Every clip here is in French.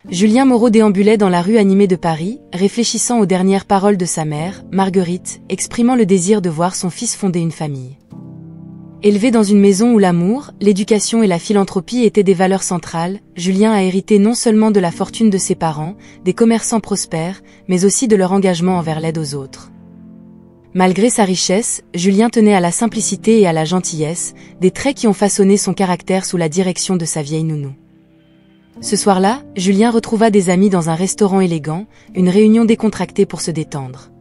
Julien Moreau déambulait dans la rue animée de Paris, réfléchissant aux dernières paroles de sa mère, Marguerite, exprimant le désir de voir son fils fonder une famille. Élevé dans une maison où l'amour, l'éducation et la philanthropie étaient des valeurs centrales, Julien a hérité non seulement de la fortune de ses parents, des commerçants prospères, mais aussi de leur engagement envers l'aide aux autres. Malgré sa richesse, Julien tenait à la simplicité et à la gentillesse, des traits qui ont façonné son caractère sous la direction de sa vieille nounou. Ce soir-là, Julien retrouva des amis dans un restaurant élégant, une réunion décontractée pour se détendre.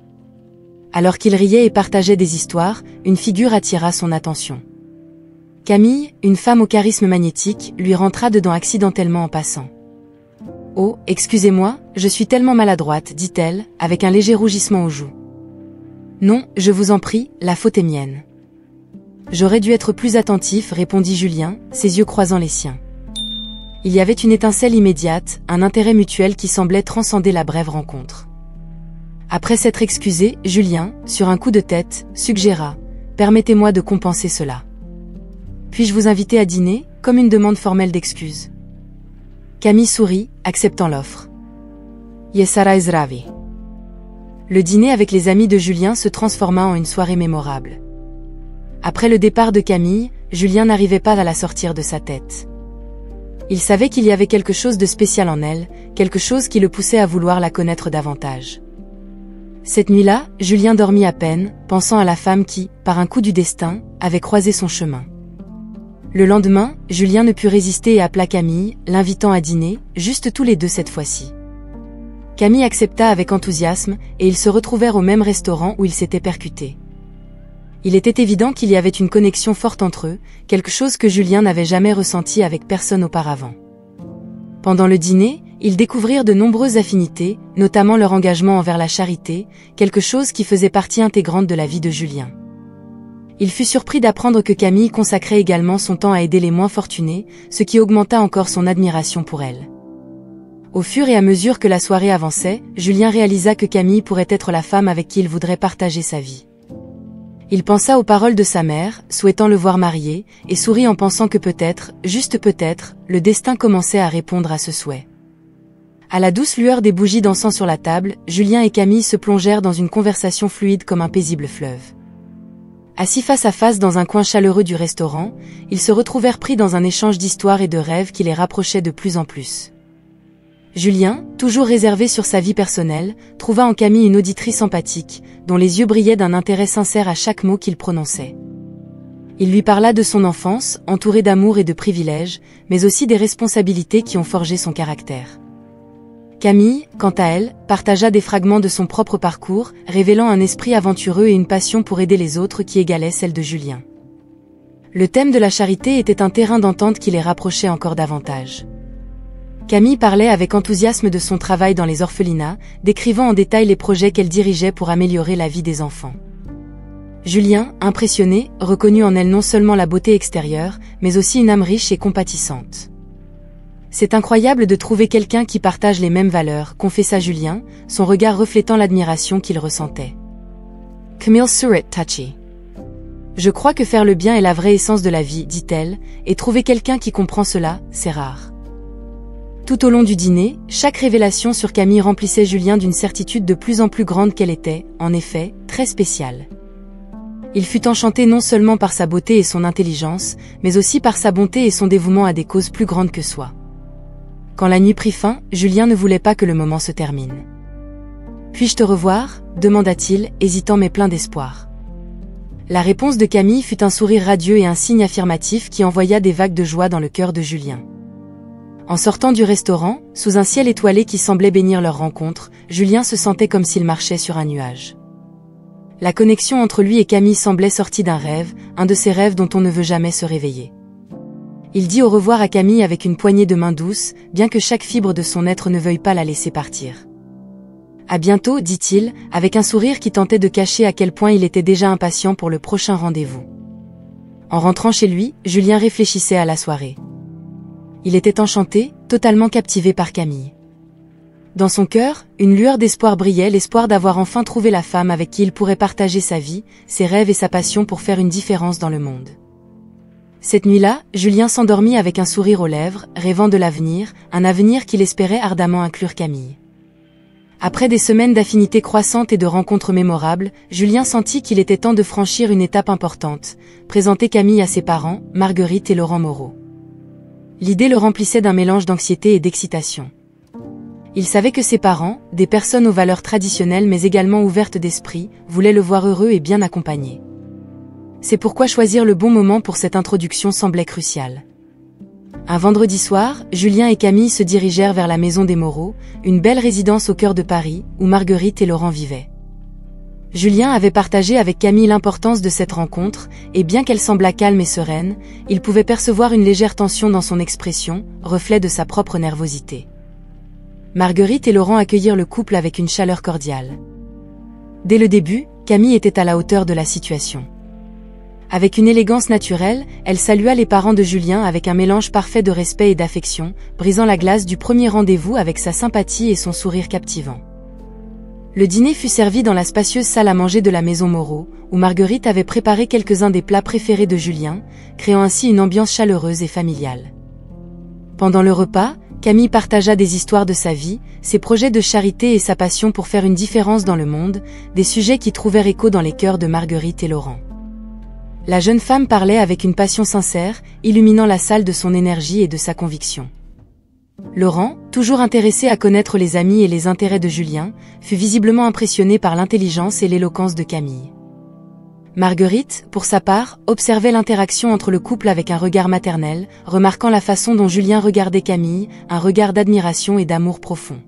Alors qu'il riait et partageait des histoires, une figure attira son attention. Camille, une femme au charisme magnétique, lui rentra dedans accidentellement en passant. « Oh, excusez-moi, je suis tellement maladroite, dit-elle, avec un léger rougissement aux joues. « Non, je vous en prie, la faute est mienne. »« J'aurais dû être plus attentif, répondit Julien, ses yeux croisant les siens. Il y avait une étincelle immédiate, un intérêt mutuel qui semblait transcender la brève rencontre. Après s'être excusé, Julien, sur un coup de tête, suggéra « Permettez-moi de compenser cela. Puis-je vous inviter à dîner, comme une demande formelle d'excuse ?» Camille sourit, acceptant l'offre. « Yesara Ezravi. » Le dîner avec les amis de Julien se transforma en une soirée mémorable. Après le départ de Camille, Julien n'arrivait pas à la sortir de sa tête. Il savait qu'il y avait quelque chose de spécial en elle, quelque chose qui le poussait à vouloir la connaître davantage. Cette nuit-là, Julien dormit à peine, pensant à la femme qui, par un coup du destin, avait croisé son chemin. Le lendemain, Julien ne put résister et appela Camille, l'invitant à dîner, juste tous les deux cette fois-ci. Camille accepta avec enthousiasme, et ils se retrouvèrent au même restaurant où ils s'étaient percutés. Il était évident qu'il y avait une connexion forte entre eux, quelque chose que Julien n'avait jamais ressenti avec personne auparavant. Pendant le dîner, ils découvrirent de nombreuses affinités, notamment leur engagement envers la charité, quelque chose qui faisait partie intégrante de la vie de Julien. Il fut surpris d'apprendre que Camille consacrait également son temps à aider les moins fortunés, ce qui augmenta encore son admiration pour elle. Au fur et à mesure que la soirée avançait, Julien réalisa que Camille pourrait être la femme avec qui il voudrait partager sa vie. Il pensa aux paroles de sa mère, souhaitant le voir marié, et sourit en pensant que peut-être, juste peut-être, le destin commençait à répondre à ce souhait. À la douce lueur des bougies dansant sur la table, Julien et Camille se plongèrent dans une conversation fluide comme un paisible fleuve. Assis face à face dans un coin chaleureux du restaurant, ils se retrouvèrent pris dans un échange d'histoires et de rêves qui les rapprochaient de plus en plus. Julien, toujours réservé sur sa vie personnelle, trouva en Camille une auditrice empathique, dont les yeux brillaient d'un intérêt sincère à chaque mot qu'il prononçait. Il lui parla de son enfance, entourée d'amour et de privilèges, mais aussi des responsabilités qui ont forgé son caractère. Camille, quant à elle, partagea des fragments de son propre parcours, révélant un esprit aventureux et une passion pour aider les autres qui égalait celle de Julien. Le thème de la charité était un terrain d'entente qui les rapprochait encore davantage. Camille parlait avec enthousiasme de son travail dans les orphelinats, décrivant en détail les projets qu'elle dirigeait pour améliorer la vie des enfants. Julien, impressionné, reconnut en elle non seulement la beauté extérieure, mais aussi une âme riche et compatissante. « C'est incroyable de trouver quelqu'un qui partage les mêmes valeurs », confessa Julien, son regard reflétant l'admiration qu'il ressentait. Camille sourit touchy. « Je crois que faire le bien est la vraie essence de la vie, dit-elle, et trouver quelqu'un qui comprend cela, c'est rare. » Tout au long du dîner, chaque révélation sur Camille remplissait Julien d'une certitude de plus en plus grande qu'elle était, en effet, très spéciale. Il fut enchanté non seulement par sa beauté et son intelligence, mais aussi par sa bonté et son dévouement à des causes plus grandes que soi. Quand la nuit prit fin, Julien ne voulait pas que le moment se termine. « Puis-je te revoir ?» demanda-t-il, hésitant mais plein d'espoir. La réponse de Camille fut un sourire radieux et un signe affirmatif qui envoya des vagues de joie dans le cœur de Julien. En sortant du restaurant, sous un ciel étoilé qui semblait bénir leur rencontre, Julien se sentait comme s'il marchait sur un nuage. La connexion entre lui et Camille semblait sortie d'un rêve, un de ces rêves dont on ne veut jamais se réveiller. Il dit au revoir à Camille avec une poignée de main douce, bien que chaque fibre de son être ne veuille pas la laisser partir. « À bientôt », dit-il, avec un sourire qui tentait de cacher à quel point il était déjà impatient pour le prochain rendez-vous. En rentrant chez lui, Julien réfléchissait à la soirée. Il était enchanté, totalement captivé par Camille. Dans son cœur, une lueur d'espoir brillait, l'espoir d'avoir enfin trouvé la femme avec qui il pourrait partager sa vie, ses rêves et sa passion pour faire une différence dans le monde. Cette nuit-là, Julien s'endormit avec un sourire aux lèvres, rêvant de l'avenir, un avenir qu'il espérait ardemment inclure Camille. Après des semaines d'affinité croissante et de rencontres mémorables, Julien sentit qu'il était temps de franchir une étape importante, présenter Camille à ses parents, Marguerite et Laurent Moreau. L'idée le remplissait d'un mélange d'anxiété et d'excitation. Il savait que ses parents, des personnes aux valeurs traditionnelles mais également ouvertes d'esprit, voulaient le voir heureux et bien accompagné. C'est pourquoi choisir le bon moment pour cette introduction semblait crucial. Un vendredi soir, Julien et Camille se dirigèrent vers la maison des Moreau, une belle résidence au cœur de Paris, où Marguerite et Laurent vivaient. Julien avait partagé avec Camille l'importance de cette rencontre, et bien qu'elle semblât calme et sereine, il pouvait percevoir une légère tension dans son expression, reflet de sa propre nervosité. Marguerite et Laurent accueillirent le couple avec une chaleur cordiale. Dès le début, Camille était à la hauteur de la situation. Avec une élégance naturelle, elle salua les parents de Julien avec un mélange parfait de respect et d'affection, brisant la glace du premier rendez-vous avec sa sympathie et son sourire captivant. Le dîner fut servi dans la spacieuse salle à manger de la maison Moreau, où Marguerite avait préparé quelques-uns des plats préférés de Julien, créant ainsi une ambiance chaleureuse et familiale. Pendant le repas, Camille partagea des histoires de sa vie, ses projets de charité et sa passion pour faire une différence dans le monde, des sujets qui trouvèrent écho dans les cœurs de Marguerite et Laurent. La jeune femme parlait avec une passion sincère, illuminant la salle de son énergie et de sa conviction. Laurent, toujours intéressé à connaître les amis et les intérêts de Julien, fut visiblement impressionné par l'intelligence et l'éloquence de Camille. Marguerite, pour sa part, observait l'interaction entre le couple avec un regard maternel, remarquant la façon dont Julien regardait Camille, un regard d'admiration et d'amour profond.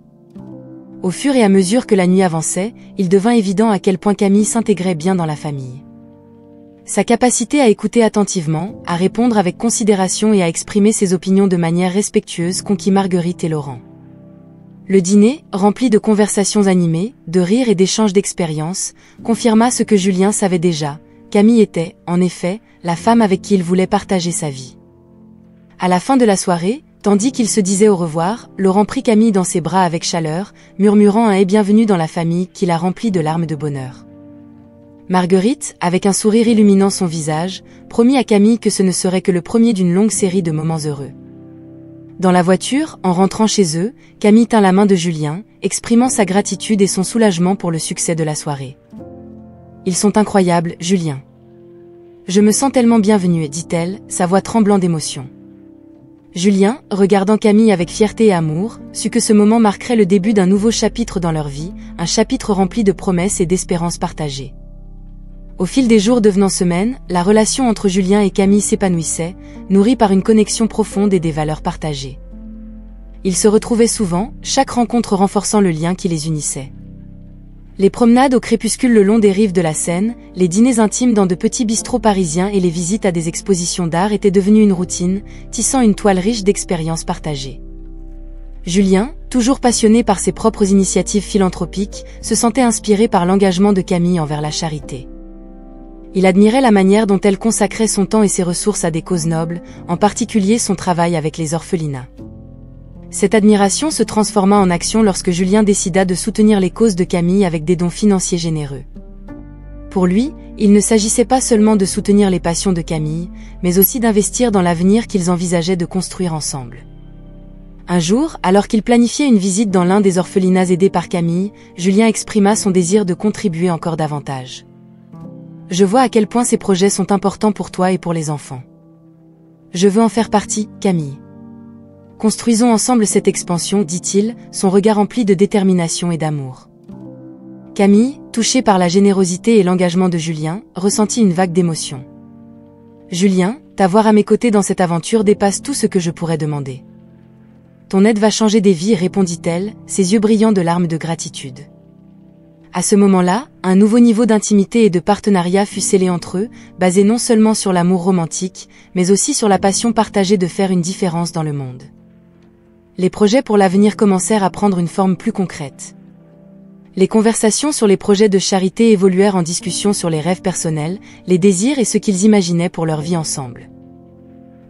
Au fur et à mesure que la nuit avançait, il devint évident à quel point Camille s'intégrait bien dans la famille. Sa capacité à écouter attentivement, à répondre avec considération et à exprimer ses opinions de manière respectueuse conquit Marguerite et Laurent. Le dîner, rempli de conversations animées, de rires et d'échanges d'expériences, confirma ce que Julien savait déjà, Camille était, en effet, la femme avec qui il voulait partager sa vie. À la fin de la soirée, tandis qu'il se disait au revoir, Laurent prit Camille dans ses bras avec chaleur, murmurant un « et bienvenue dans la famille » qui la remplit de larmes de bonheur. Marguerite, avec un sourire illuminant son visage, promit à Camille que ce ne serait que le premier d'une longue série de moments heureux. Dans la voiture, en rentrant chez eux, Camille tint la main de Julien, exprimant sa gratitude et son soulagement pour le succès de la soirée. « Ils sont incroyables, Julien. Je me sens tellement bienvenue, dit-elle, sa voix tremblant d'émotion. » Julien, regardant Camille avec fierté et amour, sut que ce moment marquerait le début d'un nouveau chapitre dans leur vie, un chapitre rempli de promesses et d'espérances partagées. Au fil des jours devenant semaines, la relation entre Julien et Camille s'épanouissait, nourrie par une connexion profonde et des valeurs partagées. Ils se retrouvaient souvent, chaque rencontre renforçant le lien qui les unissait. Les promenades au crépuscule le long des rives de la Seine, les dîners intimes dans de petits bistrots parisiens et les visites à des expositions d'art étaient devenus une routine, tissant une toile riche d'expériences partagées. Julien, toujours passionné par ses propres initiatives philanthropiques, se sentait inspiré par l'engagement de Camille envers la charité. Il admirait la manière dont elle consacrait son temps et ses ressources à des causes nobles, en particulier son travail avec les orphelinats. Cette admiration se transforma en action lorsque Julien décida de soutenir les causes de Camille avec des dons financiers généreux. Pour lui, il ne s'agissait pas seulement de soutenir les passions de Camille, mais aussi d'investir dans l'avenir qu'ils envisageaient de construire ensemble. Un jour, alors qu'il planifiait une visite dans l'un des orphelinats aidés par Camille, Julien exprima son désir de contribuer encore davantage. « Je vois à quel point ces projets sont importants pour toi et pour les enfants. Je veux en faire partie, Camille. Construisons ensemble cette expansion, dit-il, son regard empli de détermination et d'amour. » Camille, touchée par la générosité et l'engagement de Julien, ressentit une vague d'émotion. « Julien, t'avoir à mes côtés dans cette aventure dépasse tout ce que je pourrais demander. Ton aide va changer des vies, répondit-elle, ses yeux brillants de larmes de gratitude. À ce moment-là, un nouveau niveau d'intimité et de partenariat fut scellé entre eux, basé non seulement sur l'amour romantique, mais aussi sur la passion partagée de faire une différence dans le monde. Les projets pour l'avenir commencèrent à prendre une forme plus concrète. Les conversations sur les projets de charité évoluèrent en discussions sur les rêves personnels, les désirs et ce qu'ils imaginaient pour leur vie ensemble.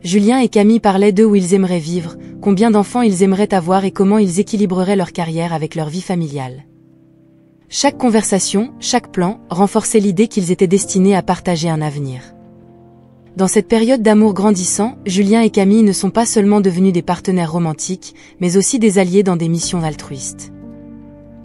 Julien et Camille parlaient d'eux où ils aimeraient vivre, combien d'enfants ils aimeraient avoir et comment ils équilibreraient leur carrière avec leur vie familiale. Chaque conversation, chaque plan, renforçait l'idée qu'ils étaient destinés à partager un avenir. Dans cette période d'amour grandissant, Julien et Camille ne sont pas seulement devenus des partenaires romantiques, mais aussi des alliés dans des missions altruistes.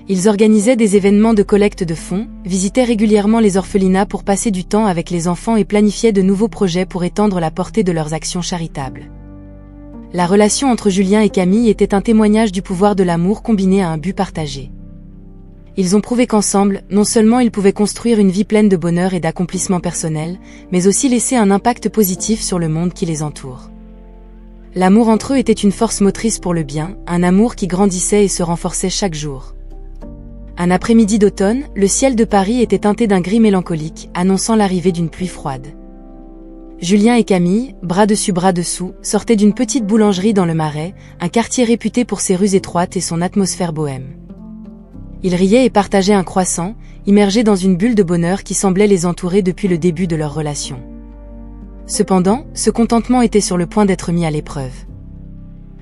Ils organisaient des événements de collecte de fonds, visitaient régulièrement les orphelinats pour passer du temps avec les enfants et planifiaient de nouveaux projets pour étendre la portée de leurs actions charitables. La relation entre Julien et Camille était un témoignage du pouvoir de l'amour combiné à un but partagé. Ils ont prouvé qu'ensemble, non seulement ils pouvaient construire une vie pleine de bonheur et d'accomplissement personnel, mais aussi laisser un impact positif sur le monde qui les entoure. L'amour entre eux était une force motrice pour le bien, un amour qui grandissait et se renforçait chaque jour. Un après-midi d'automne, le ciel de Paris était teinté d'un gris mélancolique, annonçant l'arrivée d'une pluie froide. Julien et Camille, bras dessus bras dessous, sortaient d'une petite boulangerie dans le Marais, un quartier réputé pour ses rues étroites et son atmosphère bohème. Ils riaient et partageaient un croissant, immergés dans une bulle de bonheur qui semblait les entourer depuis le début de leur relation. Cependant, ce contentement était sur le point d'être mis à l'épreuve.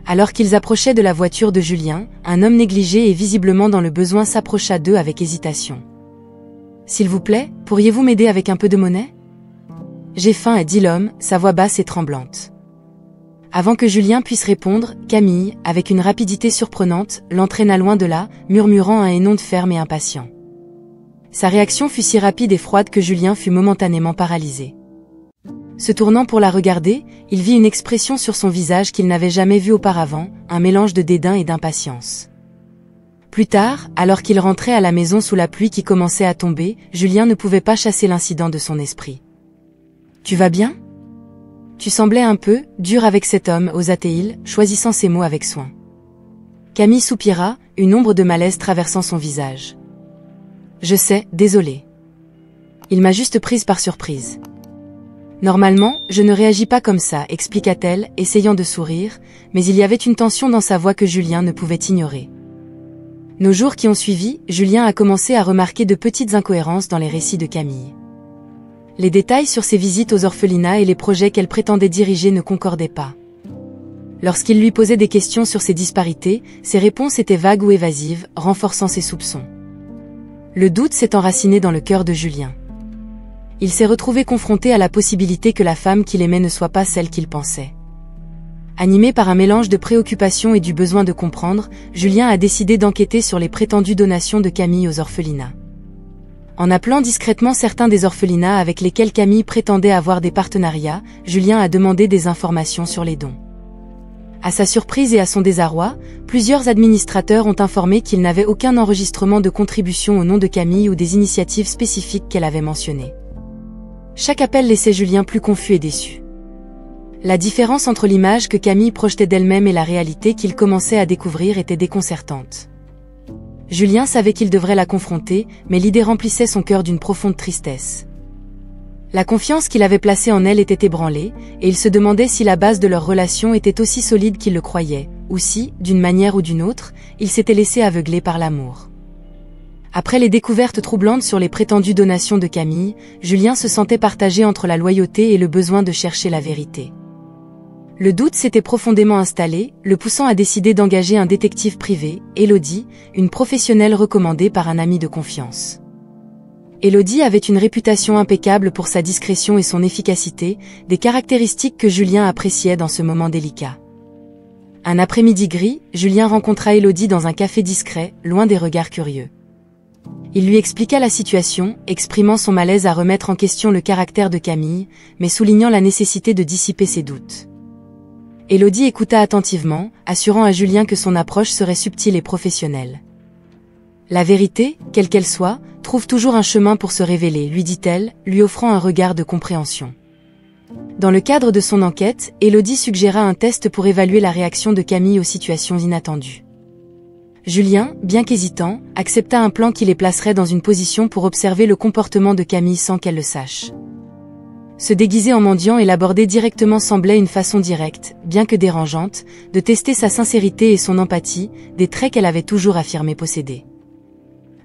Alors qu'ils approchaient de la voiture de Julien, un homme négligé et visiblement dans le besoin s'approcha d'eux avec hésitation. « S'il vous plaît, pourriez-vous m'aider avec un peu de monnaie ? » « J'ai faim » dit l'homme, sa voix basse et tremblante. Avant que Julien puisse répondre, Camille, avec une rapidité surprenante, l'entraîna loin de là, murmurant un nom de ferme et impatient. Sa réaction fut si rapide et froide que Julien fut momentanément paralysé. Se tournant pour la regarder, il vit une expression sur son visage qu'il n'avait jamais vue auparavant, un mélange de dédain et d'impatience. Plus tard, alors qu'il rentrait à la maison sous la pluie qui commençait à tomber, Julien ne pouvait pas chasser l'incident de son esprit. « Tu vas bien ? » Tu semblais un peu dur avec cet homme, osa-t-il, choisissant ses mots avec soin. Camille soupira, une ombre de malaise traversant son visage. « Je sais, désolé. Il m'a juste prise par surprise. » « Normalement, je ne réagis pas comme ça, expliqua-t-elle, essayant de sourire, mais il y avait une tension dans sa voix que Julien ne pouvait ignorer. Nos jours qui ont suivi, Julien a commencé à remarquer de petites incohérences dans les récits de Camille. Les détails sur ses visites aux orphelinats et les projets qu'elle prétendait diriger ne concordaient pas. Lorsqu'il lui posait des questions sur ces disparités, ses réponses étaient vagues ou évasives, renforçant ses soupçons. Le doute s'est enraciné dans le cœur de Julien. Il s'est retrouvé confronté à la possibilité que la femme qu'il aimait ne soit pas celle qu'il pensait. Animé par un mélange de préoccupation et du besoin de comprendre, Julien a décidé d'enquêter sur les prétendues donations de Camille aux orphelinats. En appelant discrètement certains des orphelinats avec lesquels Camille prétendait avoir des partenariats, Julien a demandé des informations sur les dons. À sa surprise et à son désarroi, plusieurs administrateurs ont informé qu'ils n'avaient aucun enregistrement de contribution au nom de Camille ou des initiatives spécifiques qu'elle avait mentionnées. Chaque appel laissait Julien plus confus et déçu. La différence entre l'image que Camille projetait d'elle-même et la réalité qu'il commençait à découvrir était déconcertante. Julien savait qu'il devrait la confronter, mais l'idée remplissait son cœur d'une profonde tristesse. La confiance qu'il avait placée en elle était ébranlée, et il se demandait si la base de leur relation était aussi solide qu'il le croyait, ou si, d'une manière ou d'une autre, il s'était laissé aveugler par l'amour. Après les découvertes troublantes sur les prétendues donations de Camille, Julien se sentait partagé entre la loyauté et le besoin de chercher la vérité. Le doute s'était profondément installé, le poussant à décider d'engager un détective privé, Élodie, une professionnelle recommandée par un ami de confiance. Élodie avait une réputation impeccable pour sa discrétion et son efficacité, des caractéristiques que Julien appréciait dans ce moment délicat. Un après-midi gris, Julien rencontra Élodie dans un café discret, loin des regards curieux. Il lui expliqua la situation, exprimant son malaise à remettre en question le caractère de Camille, mais soulignant la nécessité de dissiper ses doutes. Élodie écouta attentivement, assurant à Julien que son approche serait subtile et professionnelle. « La vérité, quelle qu'elle soit, trouve toujours un chemin pour se révéler, lui dit-elle, lui offrant un regard de compréhension. Dans le cadre de son enquête, Élodie suggéra un test pour évaluer la réaction de Camille aux situations inattendues. Julien, bien qu'hésitant, accepta un plan qui les placerait dans une position pour observer le comportement de Camille sans qu'elle le sache. Se déguiser en mendiant et l'aborder directement semblait une façon directe, bien que dérangeante, de tester sa sincérité et son empathie, des traits qu'elle avait toujours affirmé posséder.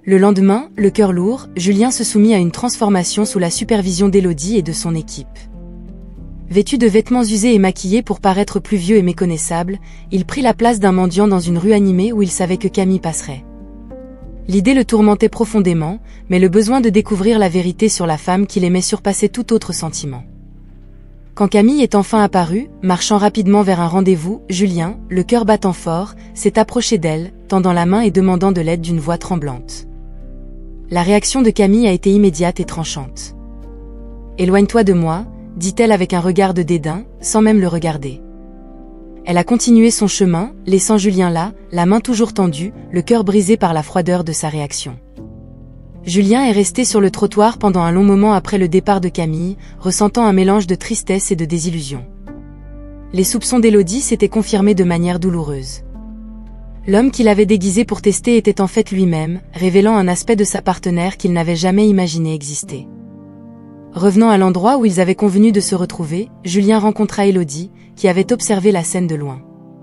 Le lendemain, le cœur lourd, Julien se soumit à une transformation sous la supervision d'Élodie et de son équipe. Vêtu de vêtements usés et maquillé pour paraître plus vieux et méconnaissable, il prit la place d'un mendiant dans une rue animée où il savait que Camille passerait. L'idée le tourmentait profondément, mais le besoin de découvrir la vérité sur la femme qu'il aimait surpassait tout autre sentiment. Quand Camille est enfin apparue, marchant rapidement vers un rendez-vous, Julien, le cœur battant fort, s'est approché d'elle, tendant la main et demandant de l'aide d'une voix tremblante. La réaction de Camille a été immédiate et tranchante. « Éloigne-toi de moi », dit-elle avec un regard de dédain, sans même le regarder. Elle a continué son chemin, laissant Julien là, la main toujours tendue, le cœur brisé par la froideur de sa réaction. Julien est resté sur le trottoir pendant un long moment après le départ de Camille, ressentant un mélange de tristesse et de désillusion. Les soupçons d'Élodie s'étaient confirmés de manière douloureuse. L'homme qu'il avait déguisé pour tester était en fait lui-même, révélant un aspect de sa partenaire qu'il n'avait jamais imaginé exister. Revenant à l'endroit où ils avaient convenu de se retrouver, Julien rencontra Élodie, qui avait observé la scène de loin.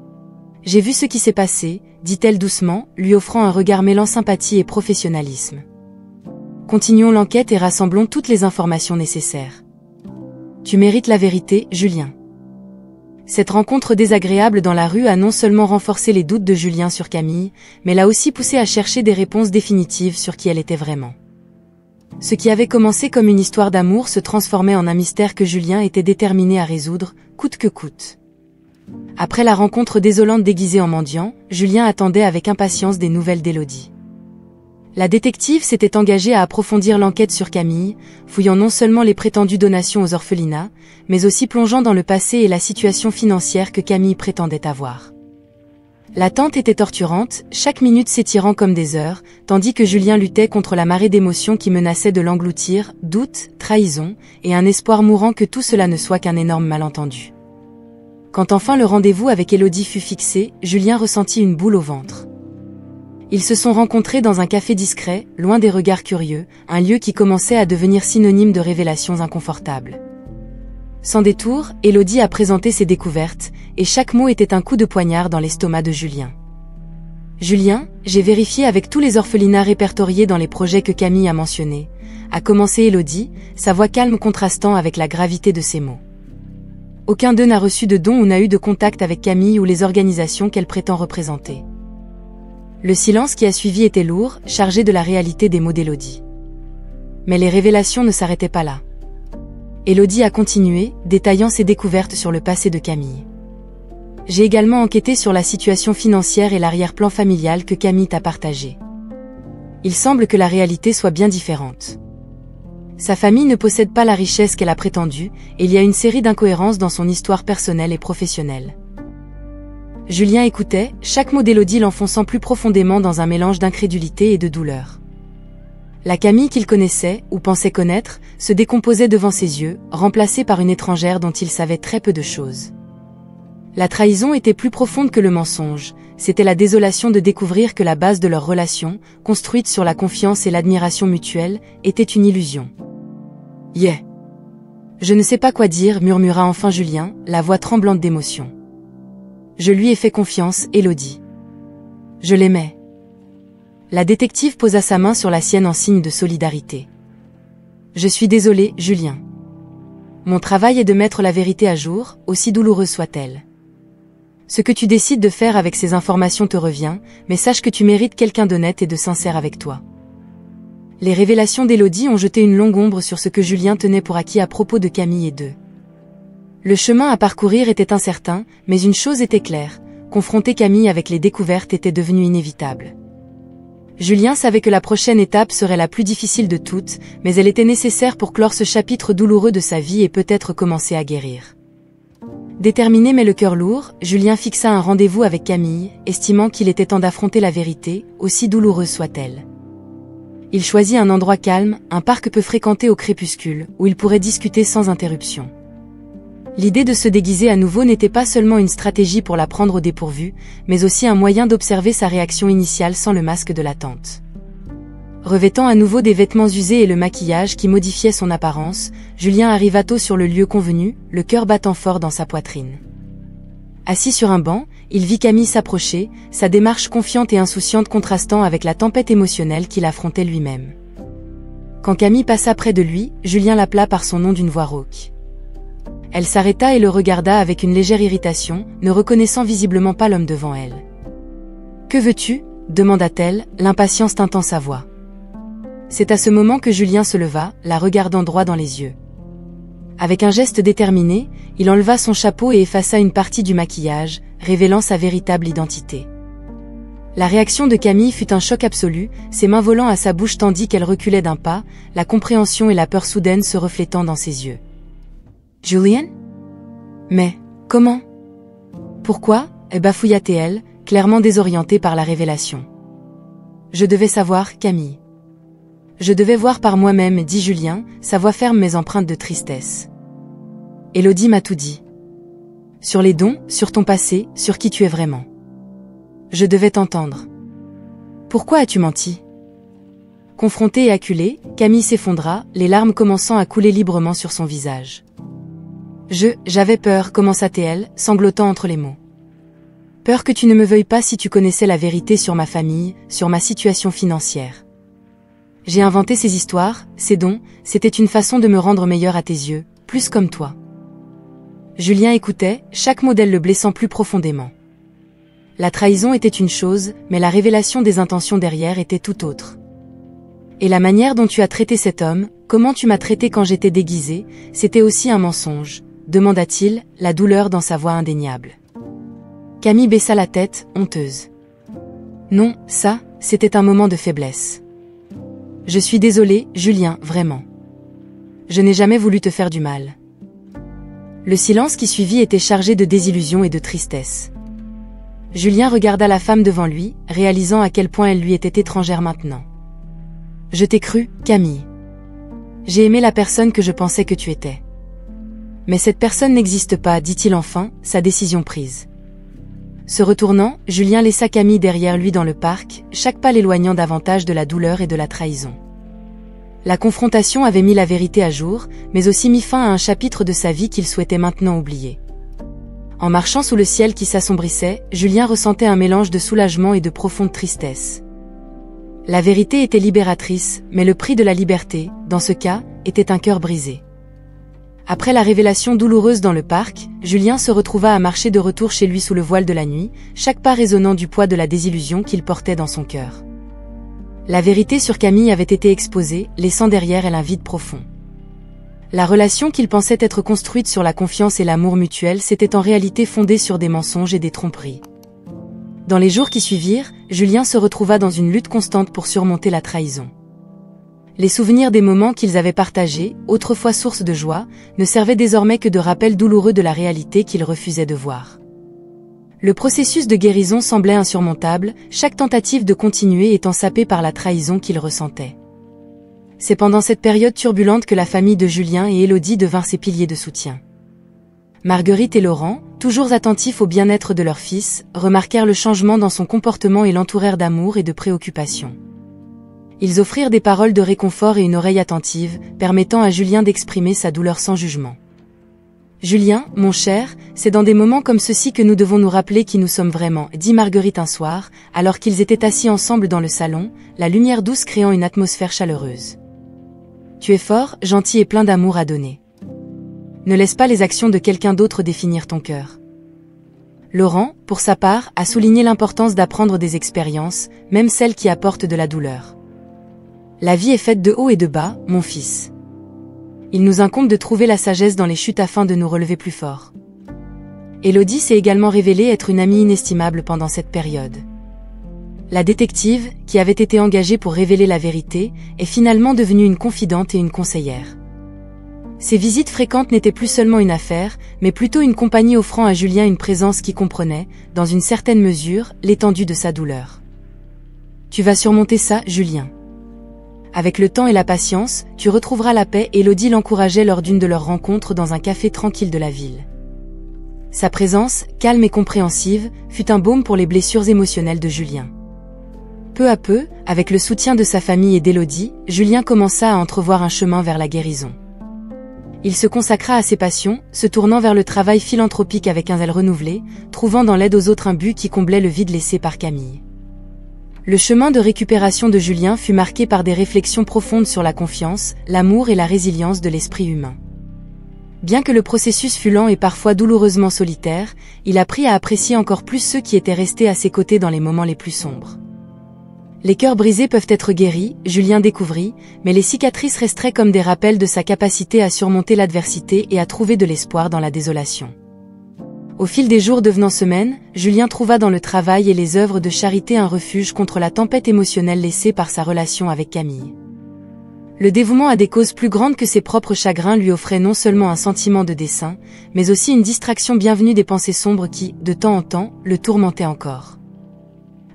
« J'ai vu ce qui s'est passé », dit-elle doucement, lui offrant un regard mêlant sympathie et professionnalisme. Continuons l'enquête et rassemblons toutes les informations nécessaires. Tu mérites la vérité, Julien. Cette rencontre désagréable dans la rue a non seulement renforcé les doutes de Julien sur Camille, mais l'a aussi poussé à chercher des réponses définitives sur qui elle était vraiment. Ce qui avait commencé comme une histoire d'amour se transformait en un mystère que Julien était déterminé à résoudre, coûte que coûte. Après la rencontre désolante déguisée en mendiant, Julien attendait avec impatience des nouvelles d'Élodie. La détective s'était engagée à approfondir l'enquête sur Camille, fouillant non seulement les prétendues donations aux orphelinats, mais aussi plongeant dans le passé et la situation financière que Camille prétendait avoir. L'attente était torturante, chaque minute s'étirant comme des heures, tandis que Julien luttait contre la marée d'émotions qui menaçait de l'engloutir, doute, trahison, et un espoir mourant que tout cela ne soit qu'un énorme malentendu. Quand enfin le rendez-vous avec Élodie fut fixé, Julien ressentit une boule au ventre. Ils se sont rencontrés dans un café discret, loin des regards curieux, un lieu qui commençait à devenir synonyme de révélations inconfortables. Sans détour, Élodie a présenté ses découvertes, et chaque mot était un coup de poignard dans l'estomac de Julien. « Julien, j'ai vérifié avec tous les orphelinats répertoriés dans les projets que Camille a mentionnés », a commencé Élodie, sa voix calme contrastant avec la gravité de ses mots. Aucun d'eux n'a reçu de dons ou n'a eu de contact avec Camille ou les organisations qu'elle prétend représenter. Le silence qui a suivi était lourd, chargé de la réalité des mots d'Élodie. Mais les révélations ne s'arrêtaient pas là. Élodie a continué, détaillant ses découvertes sur le passé de Camille. J'ai également enquêté sur la situation financière et l'arrière-plan familial que Camille t'a partagé. Il semble que la réalité soit bien différente. Sa famille ne possède pas la richesse qu'elle a prétendue, et il y a une série d'incohérences dans son histoire personnelle et professionnelle. Julien écoutait, chaque mot d'Élodie l'enfonçant plus profondément dans un mélange d'incrédulité et de douleur. La Camille qu'il connaissait, ou pensait connaître, se décomposait devant ses yeux, remplacée par une étrangère dont il savait très peu de choses. La trahison était plus profonde que le mensonge, c'était la désolation de découvrir que la base de leur relation, construite sur la confiance et l'admiration mutuelle, était une illusion. « Yeah !» Je ne sais pas quoi dire, murmura enfin Julien, la voix tremblante d'émotion. Je lui ai fait confiance, Élodie. Je l'aimais. La détective posa sa main sur la sienne en signe de solidarité. Je suis désolée, Julien. Mon travail est de mettre la vérité à jour, aussi douloureuse soit-elle. Ce que tu décides de faire avec ces informations te revient, mais sache que tu mérites quelqu'un d'honnête et de sincère avec toi. Les révélations d'Élodie ont jeté une longue ombre sur ce que Julien tenait pour acquis à propos de Camille et d'eux. Le chemin à parcourir était incertain, mais une chose était claire, confronter Camille avec les découvertes était devenu inévitable. Julien savait que la prochaine étape serait la plus difficile de toutes, mais elle était nécessaire pour clore ce chapitre douloureux de sa vie et peut-être commencer à guérir. Déterminé mais le cœur lourd, Julien fixa un rendez-vous avec Camille, estimant qu'il était temps d'affronter la vérité, aussi douloureuse soit-elle. Il choisit un endroit calme, un parc peu fréquenté au crépuscule, où il pourrait discuter sans interruption. L'idée de se déguiser à nouveau n'était pas seulement une stratégie pour la prendre au dépourvu, mais aussi un moyen d'observer sa réaction initiale sans le masque de l'attente. Revêtant à nouveau des vêtements usés et le maquillage qui modifiait son apparence, Julien arriva tôt sur le lieu convenu, le cœur battant fort dans sa poitrine. Assis sur un banc, il vit Camille s'approcher, sa démarche confiante et insouciante contrastant avec la tempête émotionnelle qu'il affrontait lui-même. Quand Camille passa près de lui, Julien l'appela par son nom d'une voix rauque. Elle s'arrêta et le regarda avec une légère irritation, ne reconnaissant visiblement pas l'homme devant elle. « Que veux-tu » demanda-t-elle, l'impatience tintant sa voix. C'est à ce moment que Julien se leva, la regardant droit dans les yeux. Avec un geste déterminé, il enleva son chapeau et effaça une partie du maquillage, révélant sa véritable identité. La réaction de Camille fut un choc absolu, ses mains volant à sa bouche tandis qu'elle reculait d'un pas, la compréhension et la peur soudaine se reflétant dans ses yeux. « Julian ? Mais, comment ? Pourquoi ?» bafouilla-t-elle, clairement désorientée par la révélation. « Je devais savoir, Camille. Je devais voir par moi-même, dit Julien, sa voix ferme mais empreinte de tristesse. Élodie m'a tout dit. Sur les dons, sur ton passé, sur qui tu es vraiment. Je devais t'entendre. Pourquoi as-tu menti ? Confrontée et acculée, Camille s'effondra, les larmes commençant à couler librement sur son visage. J'avais peur, commença-t-elle, sanglotant entre les mots. Peur que tu ne me veuilles pas si tu connaissais la vérité sur ma famille, sur ma situation financière. J'ai inventé ces histoires, ces dons, c'était une façon de me rendre meilleure à tes yeux, plus comme toi. Julien écoutait, chaque mot d'elle le blessant plus profondément. La trahison était une chose, mais la révélation des intentions derrière était tout autre. Et la manière dont tu as traité cet homme, comment tu m'as traité quand j'étais déguisée, c'était aussi un mensonge, demanda-t-il, la douleur dans sa voix indéniable. Camille baissa la tête, honteuse. Non, ça, c'était un moment de faiblesse. Je suis désolée, Julien, vraiment. Je n'ai jamais voulu te faire du mal. Le silence qui suivit était chargé de désillusion et de tristesse. Julien regarda la femme devant lui, réalisant à quel point elle lui était étrangère maintenant. Je t'ai cru, Camille. J'ai aimé la personne que je pensais que tu étais. Mais cette personne n'existe pas, dit-il enfin, sa décision prise. Se retournant, Julien laissa Camille derrière lui dans le parc, chaque pas l'éloignant davantage de la douleur et de la trahison. La confrontation avait mis la vérité à jour, mais aussi mis fin à un chapitre de sa vie qu'il souhaitait maintenant oublier. En marchant sous le ciel qui s'assombrissait, Julien ressentait un mélange de soulagement et de profonde tristesse. La vérité était libératrice, mais le prix de la liberté, dans ce cas, était un cœur brisé. Après la révélation douloureuse dans le parc, Julien se retrouva à marcher de retour chez lui sous le voile de la nuit, chaque pas résonnant du poids de la désillusion qu'il portait dans son cœur. La vérité sur Camille avait été exposée, laissant derrière elle un vide profond. La relation qu'il pensait être construite sur la confiance et l'amour mutuel s'était en réalité fondée sur des mensonges et des tromperies. Dans les jours qui suivirent, Julien se retrouva dans une lutte constante pour surmonter la trahison. Les souvenirs des moments qu'ils avaient partagés, autrefois source de joie, ne servaient désormais que de rappel douloureux de la réalité qu'il refusait de voir. Le processus de guérison semblait insurmontable, chaque tentative de continuer étant sapée par la trahison qu'il ressentait. C'est pendant cette période turbulente que la famille de Julien et Élodie devinrent ses piliers de soutien. Marguerite et Laurent, toujours attentifs au bien-être de leur fils, remarquèrent le changement dans son comportement et l'entourèrent d'amour et de préoccupation. Ils offrirent des paroles de réconfort et une oreille attentive, permettant à Julien d'exprimer sa douleur sans jugement. « Julien, mon cher, c'est dans des moments comme ceux-ci que nous devons nous rappeler qui nous sommes vraiment, » dit Marguerite un soir, alors qu'ils étaient assis ensemble dans le salon, la lumière douce créant une atmosphère chaleureuse. « Tu es fort, gentil et plein d'amour à donner. Ne laisse pas les actions de quelqu'un d'autre définir ton cœur. » Laurent, pour sa part, a souligné l'importance d'apprendre des expériences, même celles qui apportent de la douleur. La vie est faite de hauts et de bas, mon fils. Il nous incombe de trouver la sagesse dans les chutes afin de nous relever plus fort. Élodie s'est également révélée être une amie inestimable pendant cette période. La détective, qui avait été engagée pour révéler la vérité, est finalement devenue une confidente et une conseillère. Ses visites fréquentes n'étaient plus seulement une affaire, mais plutôt une compagnie offrant à Julien une présence qui comprenait, dans une certaine mesure, l'étendue de sa douleur. « Tu vas surmonter ça, Julien. Avec le temps et la patience, tu retrouveras la paix. » Élodie l'encourageait lors d'une de leurs rencontres dans un café tranquille de la ville. Sa présence, calme et compréhensive, fut un baume pour les blessures émotionnelles de Julien. Peu à peu, avec le soutien de sa famille et d'Élodie, Julien commença à entrevoir un chemin vers la guérison. Il se consacra à ses passions, se tournant vers le travail philanthropique avec un zèle renouvelé, trouvant dans l'aide aux autres un but qui comblait le vide laissé par Camille. Le chemin de récupération de Julien fut marqué par des réflexions profondes sur la confiance, l'amour et la résilience de l'esprit humain. Bien que le processus fût lent et parfois douloureusement solitaire, il apprit à apprécier encore plus ceux qui étaient restés à ses côtés dans les moments les plus sombres. Les cœurs brisés peuvent être guéris, Julien découvrit, mais les cicatrices resteraient comme des rappels de sa capacité à surmonter l'adversité et à trouver de l'espoir dans la désolation. Au fil des jours devenant semaines, Julien trouva dans le travail et les œuvres de charité un refuge contre la tempête émotionnelle laissée par sa relation avec Camille. Le dévouement à des causes plus grandes que ses propres chagrins lui offrait non seulement un sentiment de dessein, mais aussi une distraction bienvenue des pensées sombres qui, de temps en temps, le tourmentaient encore.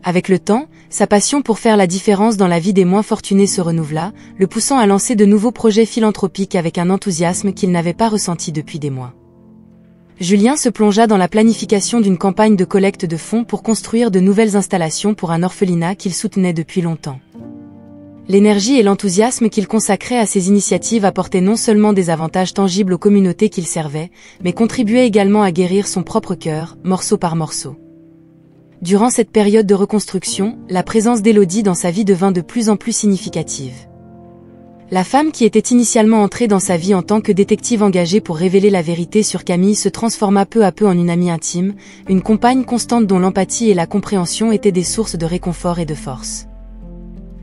Avec le temps, sa passion pour faire la différence dans la vie des moins fortunés se renouvela, le poussant à lancer de nouveaux projets philanthropiques avec un enthousiasme qu'il n'avait pas ressenti depuis des mois. Julien se plongea dans la planification d'une campagne de collecte de fonds pour construire de nouvelles installations pour un orphelinat qu'il soutenait depuis longtemps. L'énergie et l'enthousiasme qu'il consacrait à ces initiatives apportaient non seulement des avantages tangibles aux communautés qu'il servait, mais contribuaient également à guérir son propre cœur, morceau par morceau. Durant cette période de reconstruction, la présence d'Élodie dans sa vie devint de plus en plus significative. La femme qui était initialement entrée dans sa vie en tant que détective engagée pour révéler la vérité sur Camille se transforma peu à peu en une amie intime, une compagne constante dont l'empathie et la compréhension étaient des sources de réconfort et de force.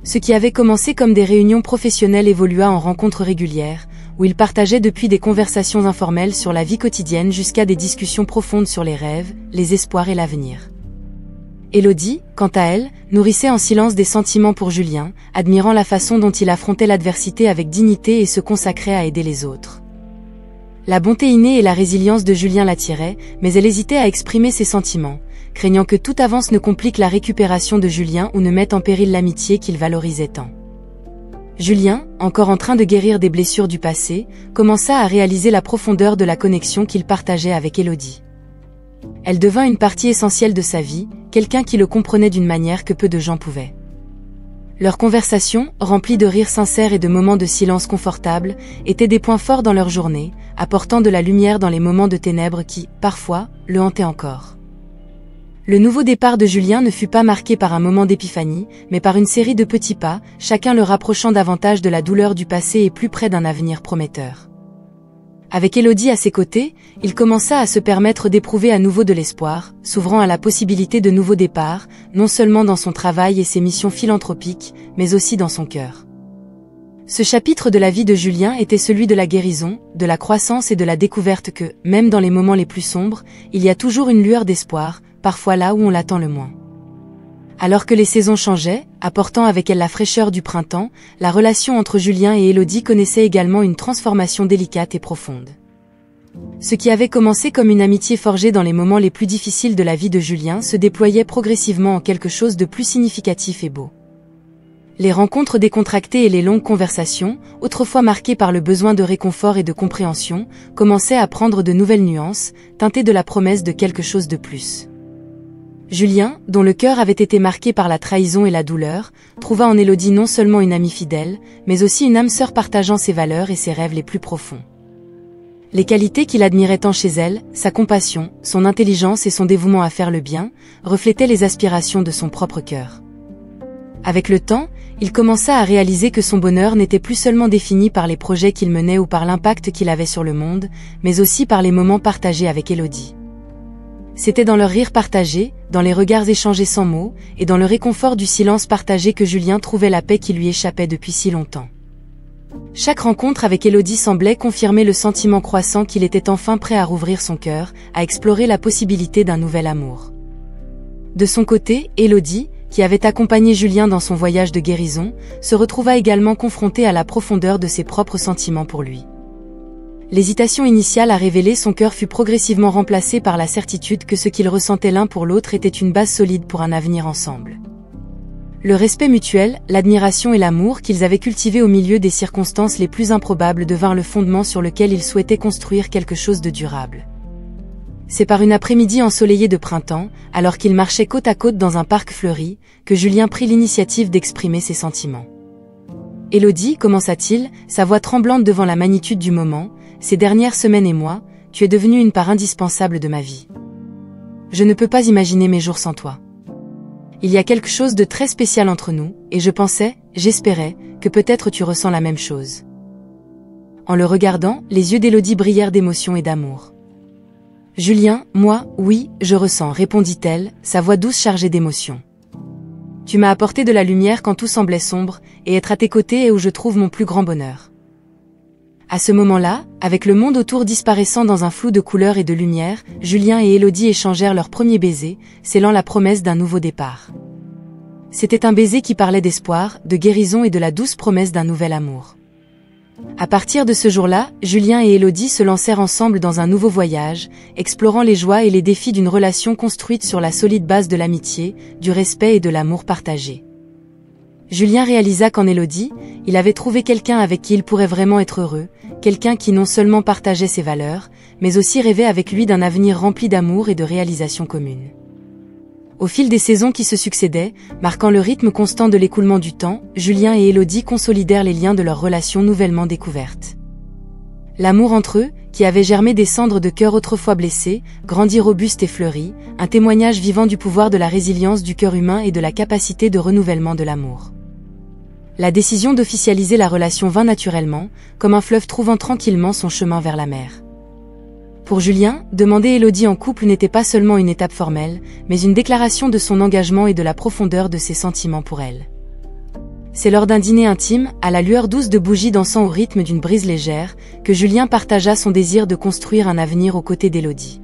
Ce qui avait commencé comme des réunions professionnelles évolua en rencontres régulières, où ils partageaient depuis des conversations informelles sur la vie quotidienne jusqu'à des discussions profondes sur les rêves, les espoirs et l'avenir. Élodie, quant à elle, nourrissait en silence des sentiments pour Julien, admirant la façon dont il affrontait l'adversité avec dignité et se consacrait à aider les autres. La bonté innée et la résilience de Julien l'attiraient, mais elle hésitait à exprimer ses sentiments, craignant que toute avance ne complique la récupération de Julien ou ne mette en péril l'amitié qu'il valorisait tant. Julien, encore en train de guérir des blessures du passé, commença à réaliser la profondeur de la connexion qu'il partageait avec Élodie. Elle devint une partie essentielle de sa vie, quelqu'un qui le comprenait d'une manière que peu de gens pouvaient. Leurs conversations, remplies de rires sincères et de moments de silence confortables, étaient des points forts dans leur journée, apportant de la lumière dans les moments de ténèbres qui, parfois, le hantaient encore. Le nouveau départ de Julien ne fut pas marqué par un moment d'épiphanie, mais par une série de petits pas, chacun le rapprochant davantage de la douleur du passé et plus près d'un avenir prometteur. Avec Élodie à ses côtés, il commença à se permettre d'éprouver à nouveau de l'espoir, s'ouvrant à la possibilité de nouveaux départs, non seulement dans son travail et ses missions philanthropiques, mais aussi dans son cœur. Ce chapitre de la vie de Julien était celui de la guérison, de la croissance et de la découverte que, même dans les moments les plus sombres, il y a toujours une lueur d'espoir, parfois là où on l'attend le moins. Alors que les saisons changeaient, apportant avec elles la fraîcheur du printemps, la relation entre Julien et Élodie connaissait également une transformation délicate et profonde. Ce qui avait commencé comme une amitié forgée dans les moments les plus difficiles de la vie de Julien se déployait progressivement en quelque chose de plus significatif et beau. Les rencontres décontractées et les longues conversations, autrefois marquées par le besoin de réconfort et de compréhension, commençaient à prendre de nouvelles nuances, teintées de la promesse de quelque chose de plus. Julien, dont le cœur avait été marqué par la trahison et la douleur, trouva en Élodie non seulement une amie fidèle, mais aussi une âme sœur partageant ses valeurs et ses rêves les plus profonds. Les qualités qu'il admirait tant chez elle, sa compassion, son intelligence et son dévouement à faire le bien, reflétaient les aspirations de son propre cœur. Avec le temps, il commença à réaliser que son bonheur n'était plus seulement défini par les projets qu'il menait ou par l'impact qu'il avait sur le monde, mais aussi par les moments partagés avec Élodie. C'était dans leurs rires partagés, dans les regards échangés sans mots, et dans le réconfort du silence partagé que Julien trouvait la paix qui lui échappait depuis si longtemps. Chaque rencontre avec Élodie semblait confirmer le sentiment croissant qu'il était enfin prêt à rouvrir son cœur, à explorer la possibilité d'un nouvel amour. De son côté, Élodie, qui avait accompagné Julien dans son voyage de guérison, se retrouva également confrontée à la profondeur de ses propres sentiments pour lui. L'hésitation initiale à révéler son cœur fut progressivement remplacée par la certitude que ce qu'ils ressentaient l'un pour l'autre était une base solide pour un avenir ensemble. Le respect mutuel, l'admiration et l'amour qu'ils avaient cultivés au milieu des circonstances les plus improbables devinrent le fondement sur lequel ils souhaitaient construire quelque chose de durable. C'est par une après-midi ensoleillée de printemps, alors qu'ils marchaient côte à côte dans un parc fleuri, que Julien prit l'initiative d'exprimer ses sentiments. « Élodie, commença-t-il, sa voix tremblante devant la magnitude du moment, ces dernières semaines et mois, tu es devenue une part indispensable de ma vie. Je ne peux pas imaginer mes jours sans toi. Il y a quelque chose de très spécial entre nous, et je pensais, j'espérais, que peut-être tu ressens la même chose. » En le regardant, les yeux d'Élodie brillèrent d'émotion et d'amour. « Julien, moi, oui, je ressens, répondit-elle, sa voix douce chargée d'émotion. Tu m'as apporté de la lumière quand tout semblait sombre, et être à tes côtés est où je trouve mon plus grand bonheur. À ce moment-là, avec le monde autour disparaissant dans un flou de couleurs et de lumière, Julien et Élodie échangèrent leur premier baiser, scellant la promesse d'un nouveau départ. C'était un baiser qui parlait d'espoir, de guérison et de la douce promesse d'un nouvel amour. À partir de ce jour-là, Julien et Élodie se lancèrent ensemble dans un nouveau voyage, explorant les joies et les défis d'une relation construite sur la solide base de l'amitié, du respect et de l'amour partagé. Julien réalisa qu'en Élodie, il avait trouvé quelqu'un avec qui il pourrait vraiment être heureux, quelqu'un qui non seulement partageait ses valeurs, mais aussi rêvait avec lui d'un avenir rempli d'amour et de réalisations communes. Au fil des saisons qui se succédaient, marquant le rythme constant de l'écoulement du temps, Julien et Élodie consolidèrent les liens de leur relation nouvellement découverte. L'amour entre eux, qui avait germé des cendres de cœur autrefois blessés, grandit robuste et fleuri, un témoignage vivant du pouvoir de la résilience du cœur humain et de la capacité de renouvellement de l'amour. La décision d'officialiser la relation vint naturellement, comme un fleuve trouvant tranquillement son chemin vers la mer. Pour Julien, demander Élodie en couple n'était pas seulement une étape formelle, mais une déclaration de son engagement et de la profondeur de ses sentiments pour elle. C'est lors d'un dîner intime, à la lueur douce de bougies dansant au rythme d'une brise légère, que Julien partagea son désir de construire un avenir aux côtés d'Élodie.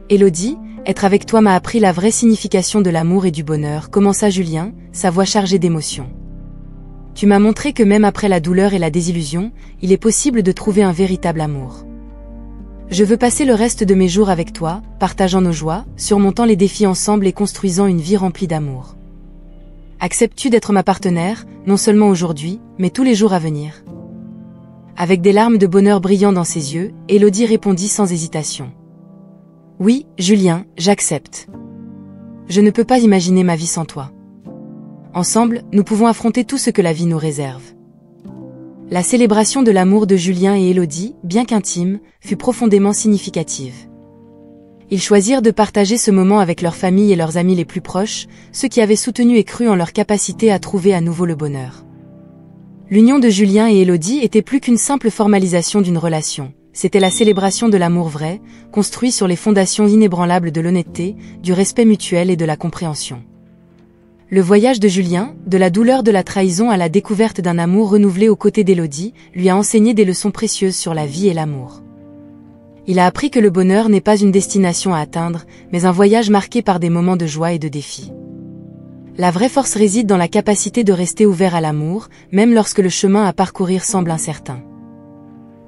Élodie, être avec toi m'a appris la vraie signification de l'amour et du bonheur, commença Julien, sa voix chargée d'émotion. Tu m'as montré que même après la douleur et la désillusion, il est possible de trouver un véritable amour. Je veux passer le reste de mes jours avec toi, partageant nos joies, surmontant les défis ensemble et construisant une vie remplie d'amour. Acceptes-tu d'être ma partenaire, non seulement aujourd'hui, mais tous les jours à venir? Avec des larmes de bonheur brillant dans ses yeux, Élodie répondit sans hésitation. Oui, Julien, j'accepte. Je ne peux pas imaginer ma vie sans toi. Ensemble, nous pouvons affronter tout ce que la vie nous réserve. La célébration de l'amour de Julien et Élodie, bien qu'intime, fut profondément significative. Ils choisirent de partager ce moment avec leur famille et leurs amis les plus proches, ceux qui avaient soutenu et cru en leur capacité à trouver à nouveau le bonheur. L'union de Julien et Élodie était plus qu'une simple formalisation d'une relation, c'était la célébration de l'amour vrai, construit sur les fondations inébranlables de l'honnêteté, du respect mutuel et de la compréhension. Le voyage de Julien, de la douleur de la trahison à la découverte d'un amour renouvelé aux côtés d'Élodie, lui a enseigné des leçons précieuses sur la vie et l'amour. Il a appris que le bonheur n'est pas une destination à atteindre, mais un voyage marqué par des moments de joie et de défi. La vraie force réside dans la capacité de rester ouvert à l'amour, même lorsque le chemin à parcourir semble incertain.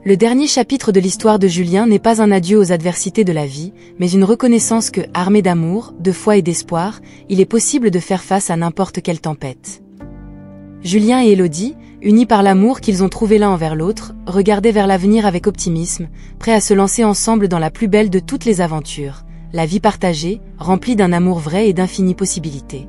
Le dernier chapitre de l'histoire de Julien n'est pas un adieu aux adversités de la vie, mais une reconnaissance que, armé d'amour, de foi et d'espoir, il est possible de faire face à n'importe quelle tempête. Julien et Élodie, unis par l'amour qu'ils ont trouvé l'un envers l'autre, regardaient vers l'avenir avec optimisme, prêts à se lancer ensemble dans la plus belle de toutes les aventures, la vie partagée, remplie d'un amour vrai et d'infinies possibilités.